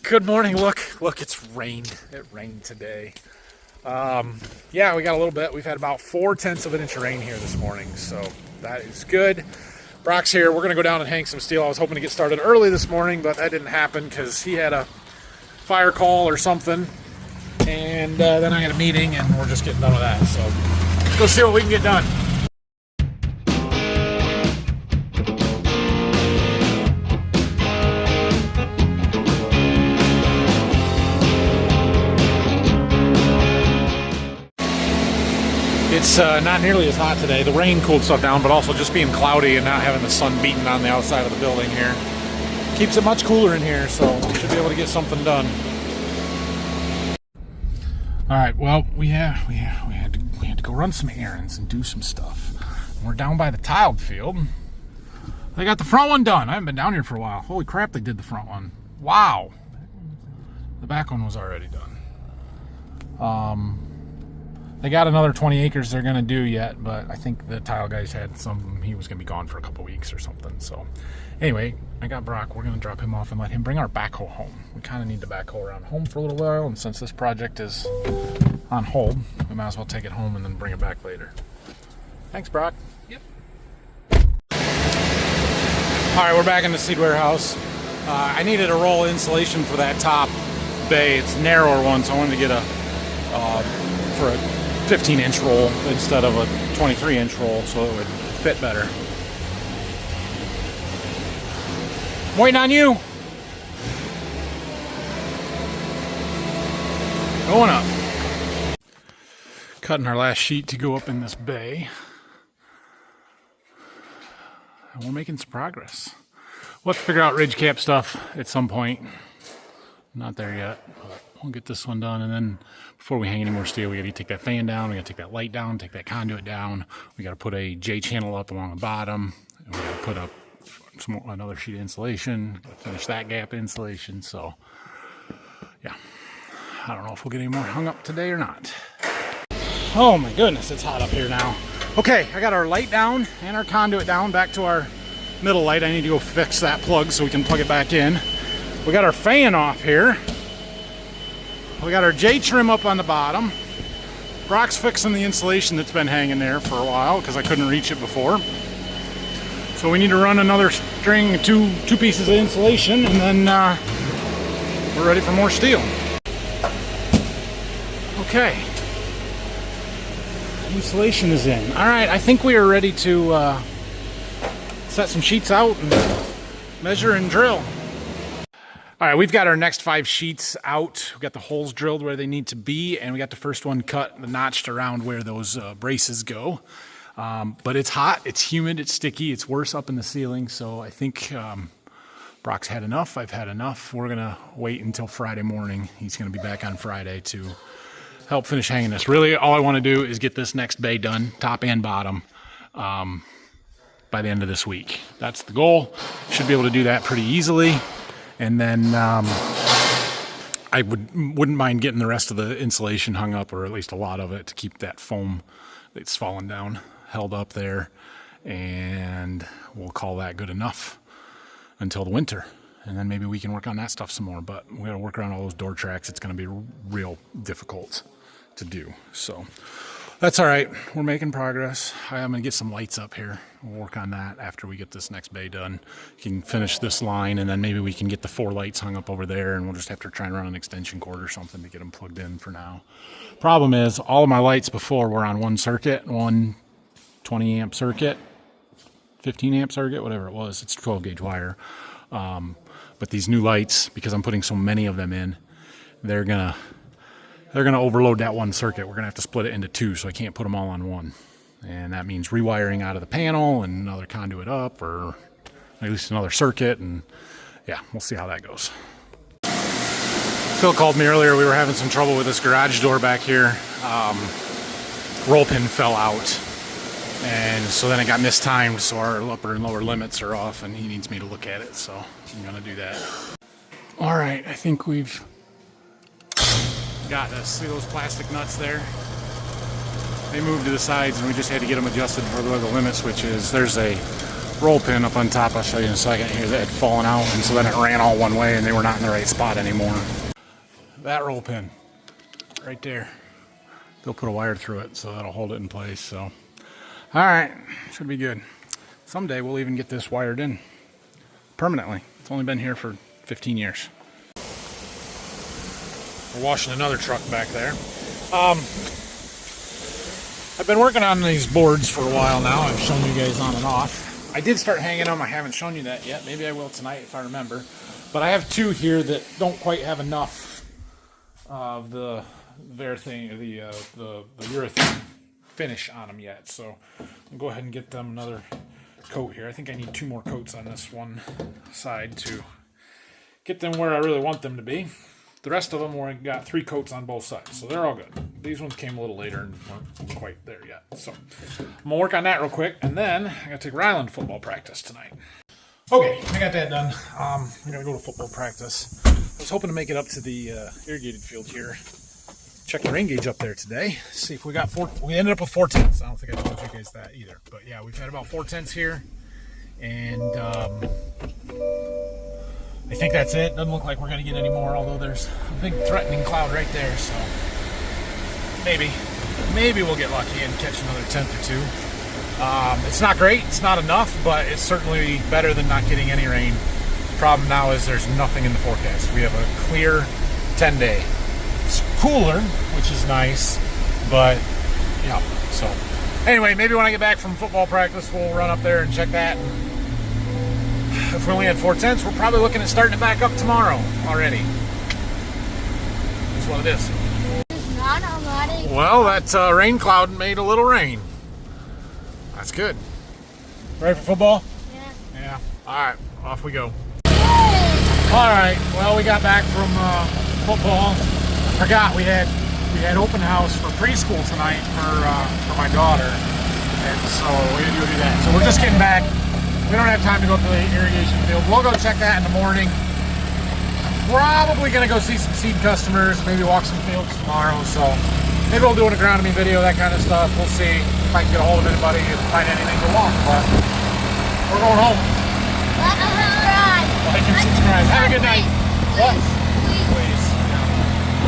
Good morning. Look, it's rained. It rained today. Yeah, we got a little bit. We've had about 4/10 of an inch of rain here this morning, so that is good. Brock's here. We're going to go down and hang some steel. I was hoping to get started early this morning, but that didn't happen because he had a fire call or something, and then I had a meeting, and we're just getting done with that. So let's go see what we can get done. It's not nearly as hot today. The rain cooled stuff down, but also just being cloudy and not having the sun beating on the outside of the building here keeps it much cooler in here, so we should be able to get something done. All right, well, we had to go run some errands and do some stuff. We're down by the tiled field. They got the front one done. I haven't been down here for a while. Holy crap, they did the front one. Wow. The back one was already done. They got another 20 acres they're going to do yet, but I think the tile guys had some, he was going to be gone for a couple weeks or something. So anyway, I got Brock. We're going to drop him off and let him bring our backhoe home. We kind of need to backhoe around home for a little while, and since this project is on hold, we might as well take it home and then bring it back later. Thanks, Brock. Yep. All right, we're back in the seed warehouse. I needed a roll insulation for that top bay. It's a narrower one, so I wanted to get for a 15-inch roll instead of a 23-inch roll, so it would fit better. I'm waiting on you. Going up. Cutting our last sheet to go up in this bay. And we're making some progress. We'll have to figure out ridge cap stuff at some point. Not there yet, but we'll get this one done, and then before we hang any more steel, we gotta take that fan down, we gotta take that light down, take that conduit down, we gotta put a J channel up along the bottom, and we gotta put up another sheet of insulation, finish that gap insulation. So yeah, I don't know if we'll get any more hung up today or not. Oh my goodness, it's hot up here now. Okay, I got our light down and our conduit down back to our middle light. I need to go fix that plug so we can plug it back in. We got our fan off here. We got our J trim up on the bottom. Brock's fixing the insulation that's been hanging there for a while because I couldn't reach it before. So we need to run another string, two pieces of insulation, and then we're ready for more steel. Okay. Insulation is in. All right, I think we are ready to set some sheets out and measure and drill. All right, we've got our next 5 sheets out. We've got the holes drilled where they need to be, and we got the first one cut, notched around where those braces go. But it's hot, it's humid, it's sticky, it's worse up in the ceiling, so I think Brock's had enough, I've had enough. We're gonna wait until Friday morning. He's gonna be back on Friday to help finish hanging this. Really, all I wanna do is get this next bay done, top and bottom, by the end of this week. That's the goal. Should be able to do that pretty easily. And then I wouldn't mind getting the rest of the insulation hung up, or at least a lot of it, to keep that foam that's fallen down held up there. And we'll call that good enough until the winter. And then maybe we can work on that stuff some more. But we gotta work around all those door tracks. It's gonna be real difficult to do. So that's all right. We're making progress. I'm gonna get some lights up here. We'll work on that after we get this next bay done. You can finish this line, and then maybe we can get the 4 lights hung up over there, and we'll just have to try and run an extension cord or something to get them plugged in for now. Problem is, all of my lights before were on one circuit, one 20 amp circuit, 15 amp circuit, whatever it was. It's 12 gauge wire. But these new lights, because I'm putting so many of them in, they're gonna overload that one circuit. We're gonna have to split it into 2, so I can't put them all on one. And that means rewiring out of the panel and another conduit up, or at least another circuit, and yeah, we'll see how that goes. Phil called me earlier. We were having some trouble with this garage door back here. Roll pin fell out, and so then it got mistimed, so our upper and lower limits are off, and he needs me to look at it, so I'm gonna do that. All right, I think we've got this. See those plastic nuts there? They moved to the sides, and we just had to get them adjusted for where the limit switch is. There's a roll pin up on top. I'll show you in a second here that had fallen out, and so then it ran all one way and they were not in the right spot anymore. That roll pin right there, they'll put a wire through it so that'll hold it in place. So all right, should be good. Someday we'll even get this wired in permanently. It's only been here for 15 years. We're washing another truck back there. I've been working on these boards for a while now. I've shown you guys on and off. I did start hanging them. I haven't shown you that yet. Maybe I will tonight if I remember. But I have two here that don't quite have enough of the urethane finish on them yet. So I'll go ahead and get them another coat here. I think I need 2 more coats on this one side to get them where I really want them to be. The rest of them got 3 coats on both sides, so they're all good. These ones came a little later and weren't quite there yet. So I'm gonna work on that real quick, and then I gotta take Ryland football practice tonight. Okay, I got that done. I'm gonna go to football practice. I was hoping to make it up to the irrigated field here. Check the rain gauge up there today. See if we got 4. We ended up with 4/10. I don't think I told you guys that either, but yeah, we've had about 4/10 here, and I think that's it. Doesn't look like we're going to get any more, although there's a big threatening cloud right there, so maybe we'll get lucky and catch another 10th or 2. It's not great, it's not enough, but it's certainly better than not getting any rain. The problem now is there's nothing in the forecast. We have a clear 10-day. It's cooler, which is nice, but yeah, so anyway, maybe when I get back from football practice, we'll run up there and check that. If we only had 4/10, we're probably looking at starting it back up tomorrow already. That's what it is. It's not already. Well, that rain cloud made a little rain. That's good. Ready for football? Yeah. Yeah. All right, off we go. All right. Well, we got back from football. I forgot we had open house for preschool tonight for my daughter, and so we didn't do that. So we're just getting back. We don't have time to go to the irrigation field. We'll go check that in the morning. Probably going to go see some seed customers, maybe walk some fields tomorrow. So maybe we'll do an agronomy video, that kind of stuff. We'll see if I can get a hold of anybody and find anything to walk. But we're going home. Like and subscribe. Like and subscribe. Have a good night. What? Please.